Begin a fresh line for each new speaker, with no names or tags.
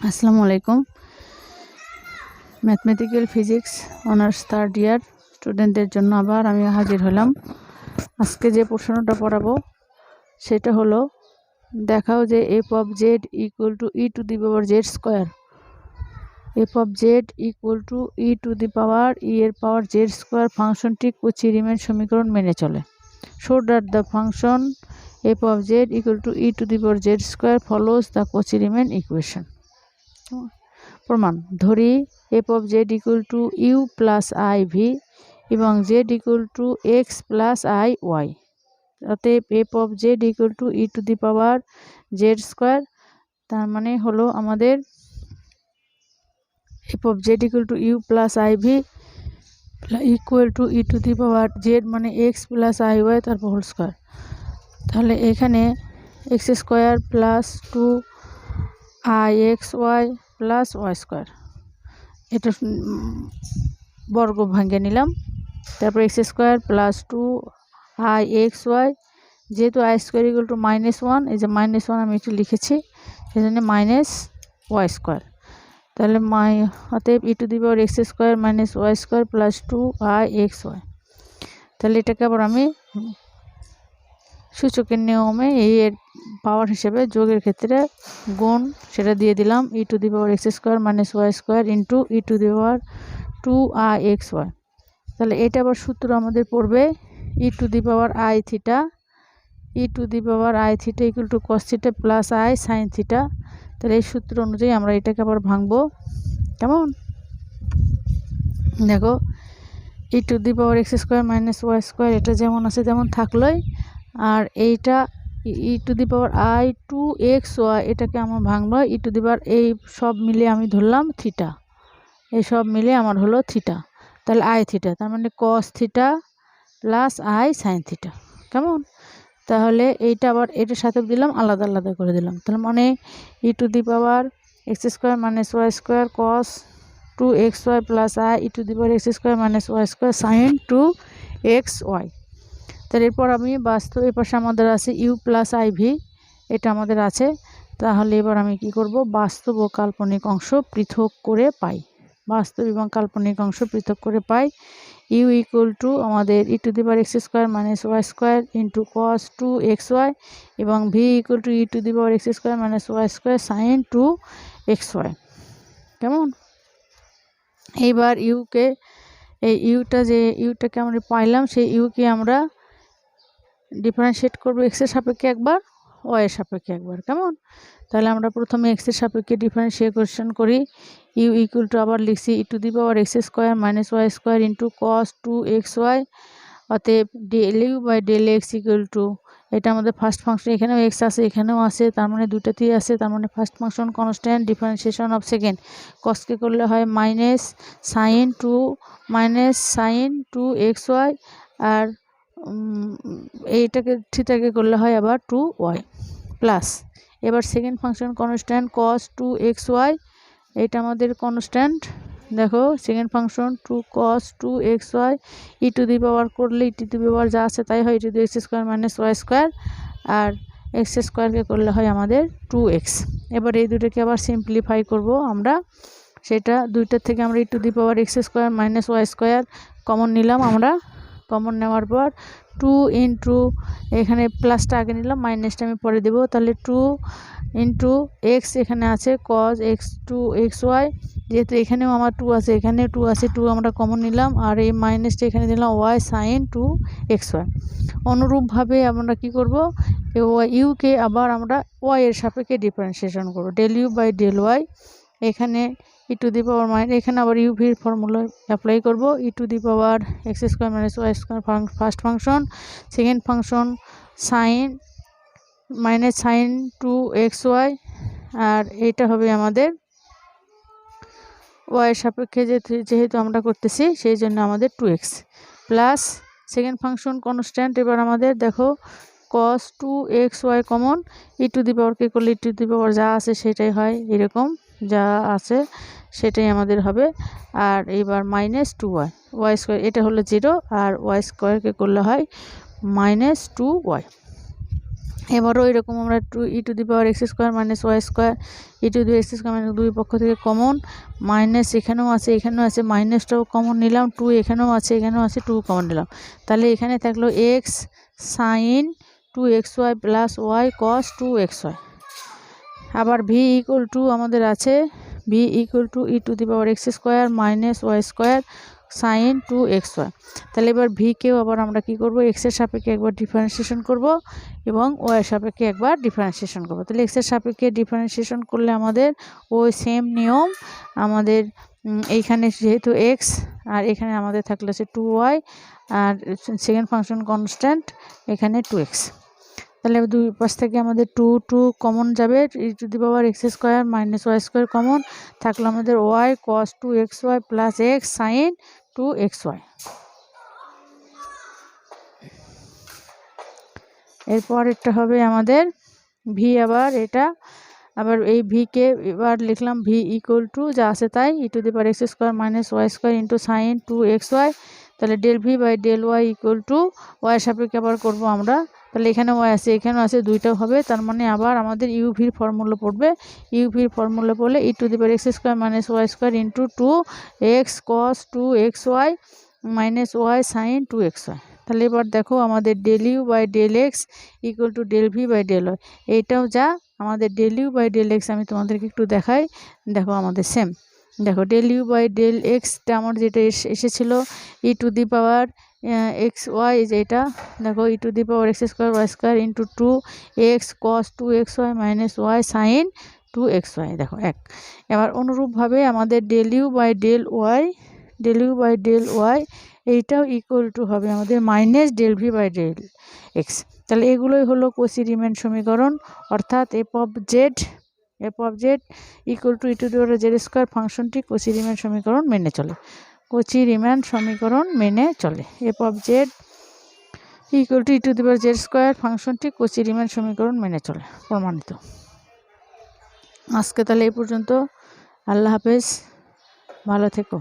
আসসালামু আলাইকুম। Mathematical physics honours third year স্টুডেন্টদের জন্য আবার আমি হাজির হলাম। আজকে যে প্রশ্নটা পড়াবো সেটা হলো, দেখাও যে F of Z equal to E to the power Z square. F of Z equal to E to the power E এর পাওয়ার জেড স্কোয়ার ফাংশনটি কোচি-রিমেন সমীকরণ মেনে চলে। Show that the function F of Z equal to E to the power Z square follows the Cauchy Riemann equation. প্রমাণ: ধরি F of Z equal to U plus I V এবং Z equal to X plus I Y. অতএব F of Z equal to E to the power Z square, তার মানে হলো আমাদের F of Z equal to U plus I V equal to E to the power Z মানে X plus I Y তারপর whole square. তাহলে এখানে X square plus two I X Y plus Y square, এটা বর্গ ভাঙে নিলাম। তারপর X square plus two I X Y, যেহেতু আই স্কোয়ার ইকুয়াল টু -1, এই যে -1 আমি একটু লিখেছি, সেই জন্য মাইনাস ওয়াই স্কোয়ার। তাহলে অতএব E to the power x square minus Y square plus two I X Y. তাহলে এটাকে আবার আমি সূচকের নিয়মে এর পাওয়ার হিসেবে যোগের ক্ষেত্রে গুণ সেটা দিয়ে দিলাম, E to the power x square minus Y square into E to the power two I X Y. তাহলে এটা আবার সূত্র আমাদের পড়বে E to the power I theta, E to the power I theta equal to cos theta plus I sine theta. তাহলে এই সূত্র অনুযায়ী আমরা এটাকে আবার ভাঙবো। কেমন দেখো, E to the power x square minus Y square এটা যেমন আছে তেমন থাকলোই, আর এইটা E to the power I two x Y এটাকে আমার ভাঙবো ই টু দি পাওয়ার, এই সব মিলে আমি ধরলাম থিটা, এই সব মিলে আমার হলো থিটা। তাহলে আই থিটা, তার মানে কস theta plus I sine theta. কেমন, তাহলে এইটা আবার এটার সাথে দিলাম, আলাদা আলাদা করে দিলাম। তাহলে মানে E to the power x square minus Y square cos two x Y plus I E to the power x square minus Y square sine two x Y. তাহলে এরপর আমি বাস্তব, এ পাশে আমাদের আছে ইউ প্লাস আই ভি, এটা আমাদের আছে। তাহলে এবার আমি কি করব, বাস্তব ও কাল্পনিক অংশ পৃথক করে পাই, বাস্তব এবং কাল্পনিক অংশ পৃথক করে পাই। ইউ ইকুয়াল টু আমাদের E to the power x square minus Y square into cos two x Y, এবং V equal to E to the power x square minus Y square sine two x Y. কেমন, এইবার UK, এই ইউটাকে আমরা পাইলাম, সেই UK আমরা differentiate করবো এক্সের সাপেক্ষে একবার, ওয়াইয়ের সাপেক্ষে একবার। কেমন, তাহলে আমরা প্রথমে এক্সের সাপেক্ষে ডিফারেন্সিয়েশন করি। ইউ ইকুয়াল টু আবার লিখছি E to the power x square minus Y square into cos two x Y. অতএব del you by del x equal to, এটা আমাদের ফার্স্ট ফাংশন, এখানেও এক্স আছে এখানেও আছে, তার মানে দুটাতেই আছে, তার মানে first function constant, differentiation of second কসকে করলে হয় minus sine two x Y, আর এইটাকে থিটাকে করলে হয় আবার টু ওয়াই প্লাস। এবার second function constant cos two x Y, এটা আমাদের কনস্ট্যান্ট। দেখো second function two cos two x Y, E to the power করলে ই টু দি পাওয়ার যা আছে তাই হয়, E to the X square minus Y square, আর এক্স স্কোয়ারকে করলে হয় আমাদের টু এক্স। এবার এই দুটোকে আবার সিম্পলিফাই করব আমরা, সেটা দুইটার থেকে আমরা E to the power x square minus Y square common নিলাম। আমরা কমন নেওয়ার পর টু ইন্টু, এখানে প্লাসটা আগে নিলাম, মাইনাসটা আমি পরে দেবো। তাহলে টু ইন্টু এক্স এখানে আছে cos x two x Y, যেহেতু এখানেও আমার টু আছে এখানে টু আছে, টু আমরা কমন নিলাম, আর এই মাইনাসটা এখানে দিলাম y sine two x y. অনুরূপভাবে আমরা কি করব, ইউকে আবার আমরা ওয়াই এর সাপেক্ষে ডিফারেন্সিয়েশন করব, del you by del y. এখানে ই টু দি পাওয়ার এখানে আবার ইউভির ফর্মুলা অ্যাপ্লাই করব, E to the power x square minus Y square first function, second function sine two x Y, আর এটা হবে আমাদের ওয়াইয়ের সাপেক্ষে যেহেতু আমরা করতেছি সেই জন্য আমাদের two X plus second function constant. এবার আমাদের দেখো cos two x Y common, E to the পাওয়ারকে করলে ই টু দি পাওয়ার যা আছে সেটাই হয়, এরকম যা আছে সেটাই আমাদের হবে। আর এবার মাইনাস টু ওয়াই স্কোয়ার, এটা হলো 0, আর ওয়াই স্কোয়ারকে করলে হয় মাইনাস টু ওয়াই। এবারও এরকম আমরা E to the power x square minus Y square E to the X square minus দুই পক্ষ থেকে কমন, মাইনাস এখানেও আছে মাইনাসটাও কমন নিলাম, 2 এখানেও আছে 2 কমন নিলাম। তাহলে এখানে থাকলো X sine 2xy plus Y cos 2xy। আবার ভি ইকুয়াল টু আমাদের আছে V equal to E to the power x square minus Y square sine 2xy। তাহলে এবার ভিকেও আবার আমরা কি করব, এক্সের সাপেক্ষে একবার ডিফারেন্সিয়েশন করব এবং ওয়াইয়ের সাপেক্ষে একবার ডিফারেন্সিয়েশন করব। তাহলে এক্সের সাপেক্ষে ডিফারেন্সিয়েশন করলে আমাদের ওই সেম নিয়ম আমাদের এইখানে যেহেতু এক্স আর এখানে আমাদের থাকলে আছে 2y আর সেকেন্ড ফাংশন কনস্ট্যান্ট এখানে 2x। তাহলে দুই পাশ থেকে আমাদের 2 কমন যাবে, E to the power x square minus Y square common থাকলো আমাদের Y cos 2xy plus X sine 2xy। এরপর এটা হবে আমাদের ভি, আবার এটা আবার এই ভিকে এবার লিখলাম ভি ইকুয়াল টু যা আছে তাই e to the power x square minus Y square into sin 2xy। তাহলে del v by del y equal to ওয়াইয়ের সাপেক্ষে আবার করবো আমরা। তাহলে এখানে ওয়াই আছে এখানেও আছে দুইটাও হবে, তার মানে আবার আমাদের ইউভির ফর্মুলা পড়বে। ইউভির ফর্মুলা পড়লে e to the power x square minus Y square into 2x cos 2xy minus y sign 2xy। তাহলে এবার দেখো আমাদের del you by del x equal to del v by del y, এইটাও যা আমাদের del you by del x আমি তোমাদেরকে একটু দেখাই। দেখো আমাদের সেম, দেখো ডেল ইউ বাই ডেল এক্সটা আমার যেটা এসেছিলো e to the power x y, যেটা দেখো E to the power x square y square into 2x cos 2xy minus y sign 2xy, দেখো এক। এবার অনুরূপভাবে আমাদের del you by del y এইটাও ইকুয়াল টু হবে আমাদের minus del v by del x. তাহলে এগুলোই হলো কোচি-রিমেন সমীকরণ, অর্থাৎ f of Z equal to E to the power Z square ফাংশনটি কোচি-রিমেন সমীকরণ মেনে চলে। কোচি-রিমেন সমীকরণ মেনে চলে, f of Z equal to E to the power Z square ফাংশনটি কোচি-রিমেন সমীকরণ মেনে চলে, প্রমাণিত। আজকে তাহলে এই পর্যন্ত, আল্লাহ হাফেজ, ভালো থেকো।